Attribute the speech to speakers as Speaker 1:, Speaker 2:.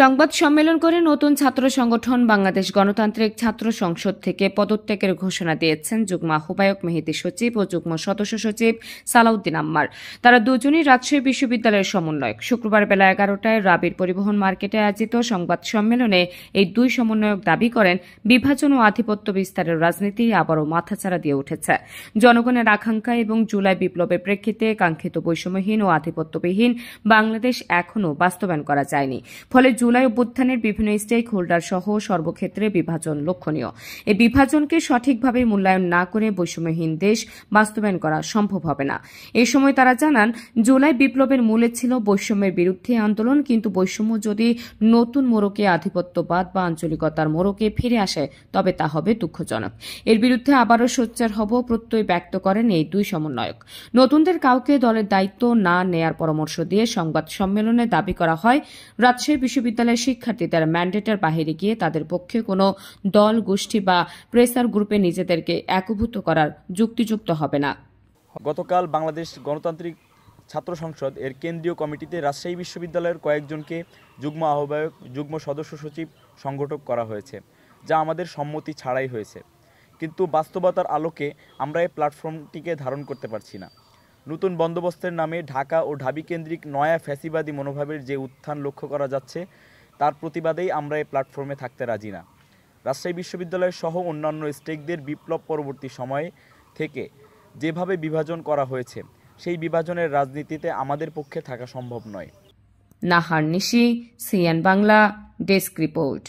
Speaker 1: সংবাদ সম্মেলন করে নতুন ছাত্র সংগঠন বাংলাদেশ গণতান্ত্রিক ছাত্র সংসদ থেকে পদত্যাগের ঘোষণা দিয়েছেন যুগ্ম আহ্বায়ক মেহেদী সচিব ও যুগ্ম সদস্য সচিব সালাউদ্দিন আম্মার। তারা দুজনই রাজশাহী বিশ্ববিদ্যালয়ের সমন্বয়ক। শুক্রবার বেলা 11টায় রাবির পরিবহন মার্কেটে আয়োজিত সংবাদ সম্মেলনে এই দুই সমন্বয়ক দাবি করেন, বিভাজন ও আধিপত্য বিস্তারের রাজনীতি আবারও মাথাচাড়া দিয়ে উঠেছে। জনগণের আকাঙ্ক্ষা এবং জুলাই বিপ্লবের প্রেক্ষিতে কাঙ্ক্ষিত বৈষম্যহীন ও আধিপত্যবিহীন বাংলাদেশ এখনও বাস্তবায়ন করা যায়নি। ফলে জুলাই অভ্যুত্থানের বিভিন্ন স্টেক হোল্ডার সহ সর্বক্ষেত্রে বিভাজন লক্ষণীয়। এই বিভাজনকে সঠিকভাবে মূল্যায়ন না করে বৈষম্যহীন দেশ বাস্তবায়ন করা সম্ভব হবে না। এ সময় তারা জানান, জুলাই বিপ্লবের মূলে ছিল বৈষম্যের বিরুদ্ধে আন্দোলন, কিন্তু বৈষম্য যদি নতুন মোড়কে আধিপত্যবাদ বা আঞ্চলিকতার মোড়কে ফিরে আসে তবে তা হবে দুঃখজনক। এর বিরুদ্ধে আবারও সোচ্চার হব প্রত্যয় ব্যক্ত করেন এই দুই সমন্বয়ক। নতুনদের কাউকে দলের দায়িত্ব না নেয়ার পরামর্শ দিয়ে সংবাদ সম্মেলনে দাবি করা হয়, রাজশাহী বিশ্ববিদ্যালয়ের শিক্ষার্থীদের ম্যান্ডেটের বাহিরে গিয়ে তাদের পক্ষে কোনো দল, গোষ্ঠী বা প্রেসার গ্রুপে নিজেদেরকে একীভূত করার যুক্তিযুক্ত হবে না।
Speaker 2: গতকাল বাংলাদেশ গণতান্ত্রিক ছাত্র সংসদ এর কেন্দ্রীয় কমিটিতে রাজশাহী বিশ্ববিদ্যালয়ের কয়েকজনকে যুগ্ম আহ্বায়ক, যুগ্ম সদস্য সচিব সংগঠক করা হয়েছে, যা আমাদের সম্মতি ছাড়াই হয়েছে। কিন্তু বাস্তবতার আলোকে আমরা এই প্ল্যাটফর্মটিকে ধারণ করতে পারছি না। নতুন বন্দোবস্তের নামে ঢাকা ও ঢাবি কেন্দ্রিক নয়া ফ্যাসিবাদী মনোভাবের যে উত্থান লক্ষ্য করা যাচ্ছে, তার প্রতিবাদেই আমরা এই প্ল্যাটফর্মে থাকতে রাজি না। রাজশাহী বিশ্ববিদ্যালয় সহ অন্যান্য স্টেকদের বিপ্লব পরবর্তী সময়ে থেকে যেভাবে বিভাজন করা হয়েছে, সেই বিভাজনের রাজনীতিতে আমাদের পক্ষে থাকা সম্ভব নয়।
Speaker 1: নাহার নিশি, সিএন বাংলা, ডেস্ক রিপোর্ট।